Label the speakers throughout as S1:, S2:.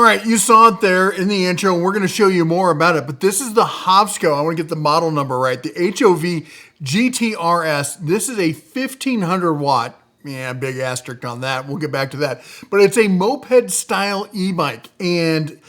S1: All right, you saw it there in the intro, and we're going to show you more about it. But this is the Hovsco. I want to get the model number right. The HovGtrs. This is a 1500 watt. Yeah, big asterisk on that. We'll get back to that. But it's a moped style e-bike, and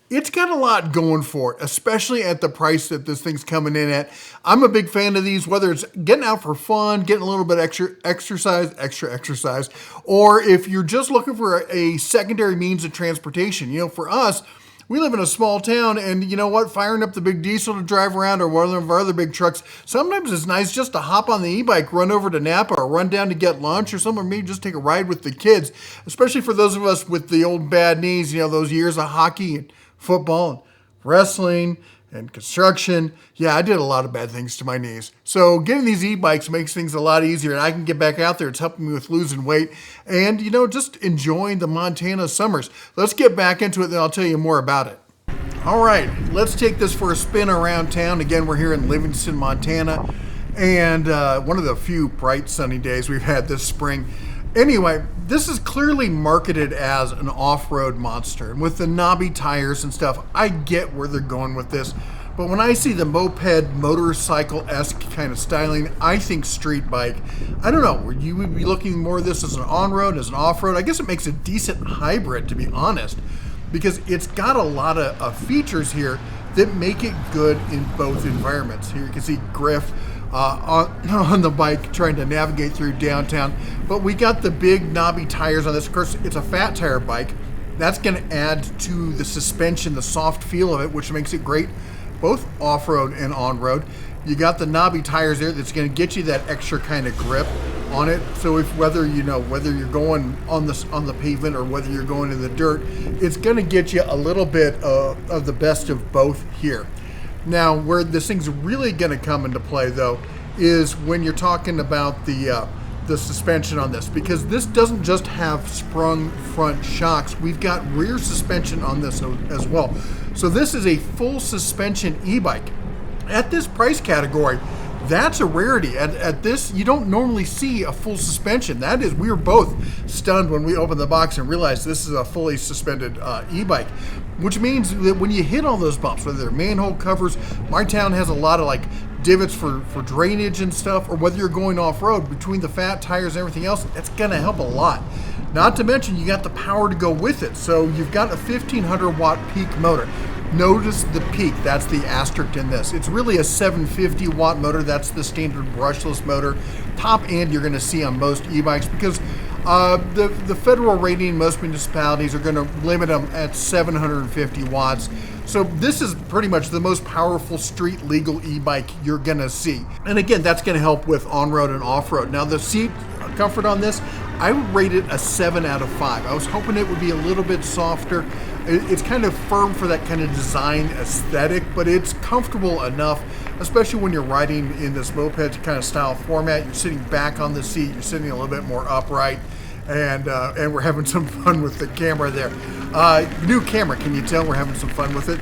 S1: it's got a lot going for it, especially at the price that this thing's coming in at. I'm a big fan of these, whether it's getting out for fun, getting a little bit extra exercise, or if you're just looking for a secondary means of transportation. You know, for us, we live in a small town, and you know what? Firing up the big diesel to drive around or one of our other big trucks, sometimes it's nice just to hop on the e-bike, run over to Napa or run down to get lunch or something, or maybe just take a ride with the kids, especially for those of us with the old bad knees, you know, those years of hockey and football and wrestling and construction. Yeah, I did a lot of bad things to my knees. So getting these e-bikes makes things a lot easier, and I can get back out there. It's helping me with losing weight and, you know, just enjoying the Montana summers. Let's get back into it, then I'll tell you more about it. All right, let's take this for a spin around town. Again, we're here in Livingston, Montana, and one of the few bright sunny days we've had this spring. Anyway, this is clearly marketed as an off-road monster. And with the knobby tires and stuff, I get where they're going with this. But when I see the moped, motorcycle-esque kind of styling, I think street bike. I don't know, you would be looking more at this as an on-road, as an off-road. I guess it makes a decent hybrid, to be honest, because it's got a lot of features here that make it good in both environments. Here you can see Griff on the bike trying to navigate through downtown, but we got the big knobby tires on this. Of course, it's a fat tire bike. That's going to add to the suspension, the soft feel of it, which makes it great both off-road and on-road. You got the knobby tires there that's going to get you that extra kind of grip on it. So if whether you're going on the pavement or whether you're going in the dirt, it's going to get you a little bit of the best of both here. Now, where this thing's really going to come into play, though, is when you're talking about the suspension on this, because this doesn't just have sprung front shocks. We've got rear suspension on this as well. So this is a full suspension e-bike. At this price category, that's a rarity. At this, you don't normally see a full suspension. That is, we were both stunned when we opened the box and realized this is a fully suspended e-bike, which means that when you hit all those bumps, whether they're manhole covers, my town has a lot of like divots for drainage and stuff, or whether you're going off-road, between the fat tires and everything else, that's gonna help a lot. Not to mention you got the power to go with it. So you've got a 1500 watt peak motor. Notice the peak, that's the asterisk in this. It's really a 750 watt motor. That's the standard brushless motor. Top end you're gonna see on most e-bikes, because the federal rating, most municipalities are gonna limit them at 750 watts. So this is pretty much the most powerful street legal e-bike you're gonna see. And again, that's gonna help with on-road and off-road. Now the seat comfort on this, I would rate it a 7 out of 5. I was hoping it would be a little bit softer. It's kind of firm for that kind of design aesthetic, but it's comfortable enough, especially when you're riding in this moped kind of style format. You're sitting back on the seat, you're sitting a little bit more upright, and we're having some fun with the camera there. New camera, can you tell we're having some fun with it?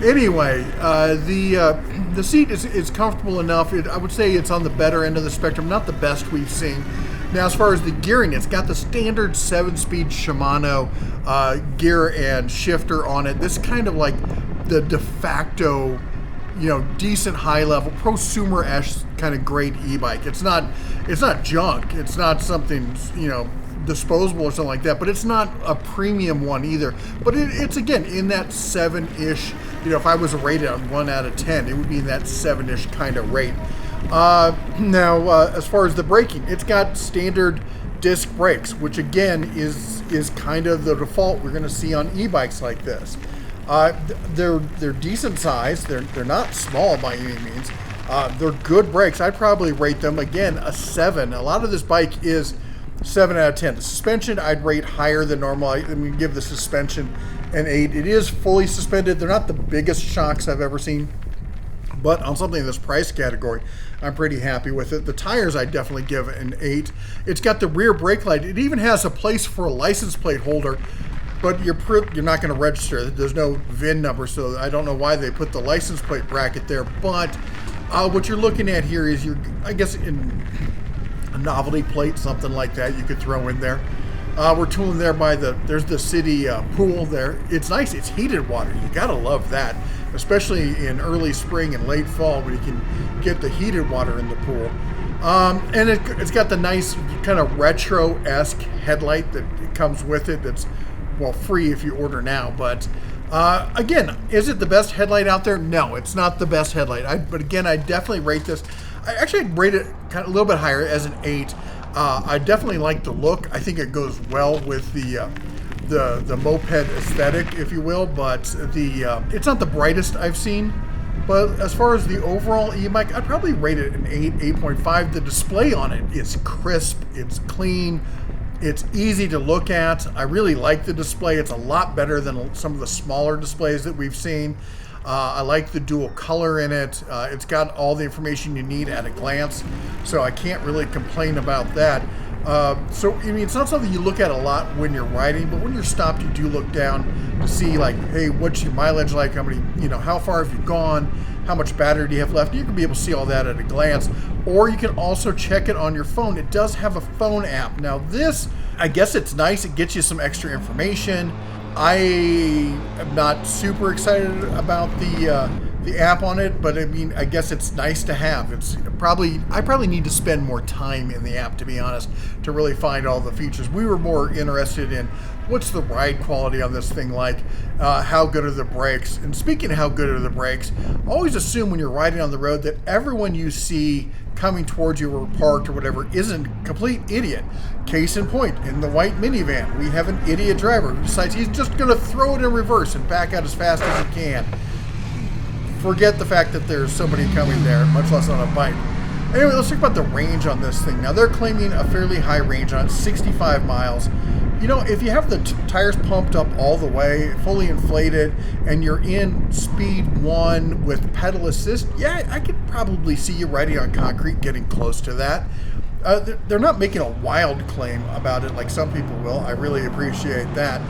S1: Anyway, the seat is comfortable enough. I would say it's on the better end of the spectrum, not the best we've seen. Now, as far as the gearing, it's got the standard 7-speed Shimano gear and shifter on it. This is kind of like the de facto, decent high-level prosumer-esque kind of great e-bike. It's not junk. It's not something, disposable or something like that, but it's not a premium one either. But it's again in that 7-ish. If I was to rate it on 1 out of 10, it would be in that 7-ish kind of rate. Now, as far as the braking, it's got standard disc brakes, which again is kind of the default we're going to see on e-bikes like this. They're decent size. They're not small by any means. They're good brakes. I'd probably rate them again a 7. A lot of this bike is 7 out of 10. The suspension I'd rate higher than normal. I'm going to give the suspension an 8. It is fully suspended. They're not the biggest shocks I've ever seen, but on something in this price category, I'm pretty happy with it. The tires I definitely give an 8. It's got the rear brake light. It even has a place for a license plate holder, but you're not going to register. There's no VIN number, so I don't know why they put the license plate bracket there. But what you're looking at here is I guess in a novelty plate, something like that you could throw in there. We're tooling there by there's the city pool there. It's nice. It's heated water. You gotta love that, especially in early spring and late fall when you can get the heated water in the pool. And it's got the nice kind of retro-esque headlight that comes with it. That's, well, free if you order now. But again, is it the best headlight out there? No, it's not the best headlight. But again, I definitely rate this. I'd rate it kind of a little bit higher as an 8. I definitely like the look. I think it goes well with the moped aesthetic, if you will. But it's not the brightest I've seen. But as far as the overall e-bike, I'd probably rate it an 8, 8.5. The display on it is crisp, it's clean, it's easy to look at. I really like the display. It's a lot better than some of the smaller displays that we've seen. I like the dual color in it. It's got all the information you need at a glance, so I can't really complain about that. So, I mean, it's not something you look at a lot when you're riding, but when you're stopped, you do look down to see, like, hey, what's your mileage like? How many, how far have you gone? How much battery do you have left? You can be able to see all that at a glance, or you can also check it on your phone. It does have a phone app. Now, this, I guess it's nice. It gets you some extra information. I am not super excited about the app on it, but I mean, I guess it's nice to have. I probably need to spend more time in the app, to be honest, to really find all the features. We were more interested in what's the ride quality on this thing like, how good are the brakes. And speaking of how good are the brakes, always assume when you're riding on the road that everyone you see coming towards you or parked or whatever isn't a complete idiot. Case in point, in the white minivan, we have an idiot driver who decides he's just going to throw it in reverse and back out as fast as he can. Forget the fact that there's somebody coming there, much less on a bike. Anyway, let's talk about the range on this thing. Now, they're claiming a fairly high range on it, 65 miles. If you have the tires pumped up all the way, fully inflated, and you're in speed 1 with pedal assist, yeah, I could probably see you riding on concrete getting close to that. They're not making a wild claim about it like some people will. I really appreciate that.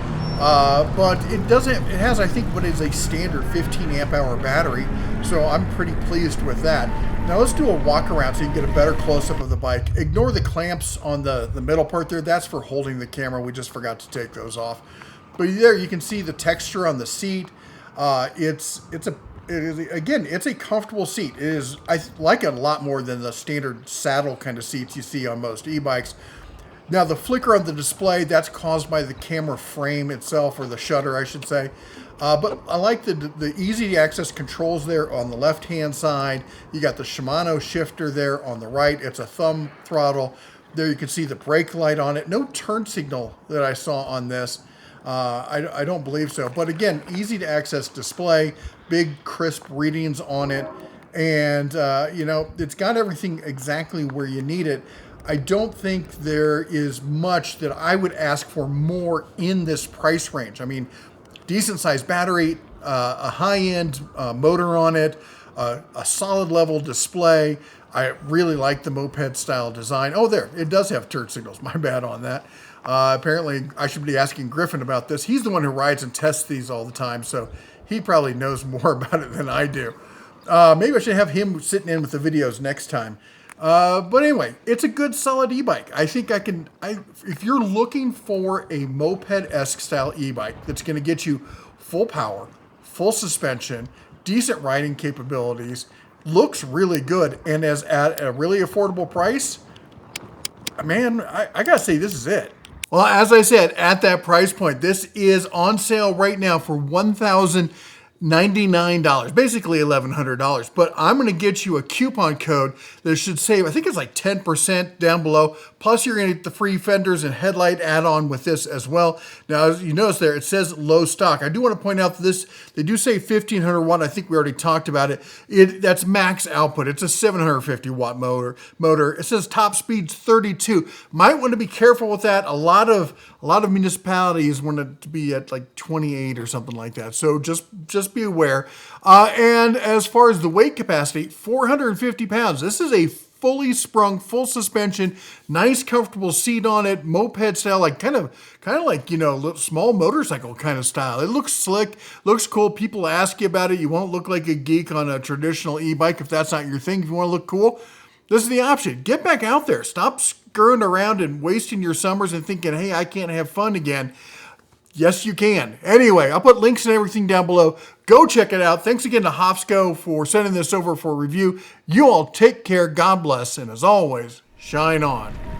S1: But it has, I think, what is a standard 15 amp hour battery, so I'm pretty pleased with that. Now let's do a walk around so you can get a better close-up of the bike. Ignore the clamps on the middle part there. That's for holding the camera. We just forgot to take those off. But there you can see the texture on the seat. It's a comfortable seat. I like it a lot more than the standard saddle kind of seats you see on most e-bikes. Now the flicker on the display, that's caused by the camera frame itself, or the shutter I should say. But I like the easy access controls there on the left hand side. You got the Shimano shifter there on the right. It's a thumb throttle. There you can see the brake light on it. No turn signal that I saw on this. I don't believe so. But again, easy to access display, big crisp readings on it. And, it's got everything exactly where you need it. I don't think there is much that I would ask for more in this price range. I mean, decent sized battery, a high-end motor on it, a solid level display. I really like the moped style design. Oh, there, it does have turn signals. My bad on that. Apparently, I should be asking Griffin about this. He's the one who rides and tests these all the time, so he probably knows more about it than I do. Maybe I should have him sitting in with the videos next time. But anyway, it's a good, solid e-bike. I think if you're looking for a moped-esque style e-bike that's going to get you full power, full suspension, decent riding capabilities, looks really good, and is at a really affordable price, man, I gotta say, this is it. Well, as I said, at that price point, this is on sale right now for $1,099, basically $1,100. But I'm going to get you a coupon code that should save, I think it's like 10% down below. Plus, you're going to get the free fenders and headlight add-on with this as well. Now, as you notice there, it says low stock. I do want to point out that this, they do say 1,500 watt. I think we already talked about it. That's max output. It's a 750 watt motor. It says top speed's 32. Might want to be careful with that. A lot of municipalities want it to be at like 28 or something like that. So just be aware. And as far as the weight capacity, 450 pounds. This is a fully sprung, full suspension, nice comfortable seat on it, moped style, like kind of like, small motorcycle kind of style. It looks slick, looks cool. People ask you about it. You won't look like a geek on a traditional e-bike if that's not your thing. If you want to look cool, This is the option. Get back out there. Stop screwing around and wasting your summers and thinking, hey, I can't have fun again. Yes, you can. Anyway, I'll put links and everything down below. Go check it out. Thanks again to Hovsco for sending this over for review. You all take care. God bless. And as always, shine on.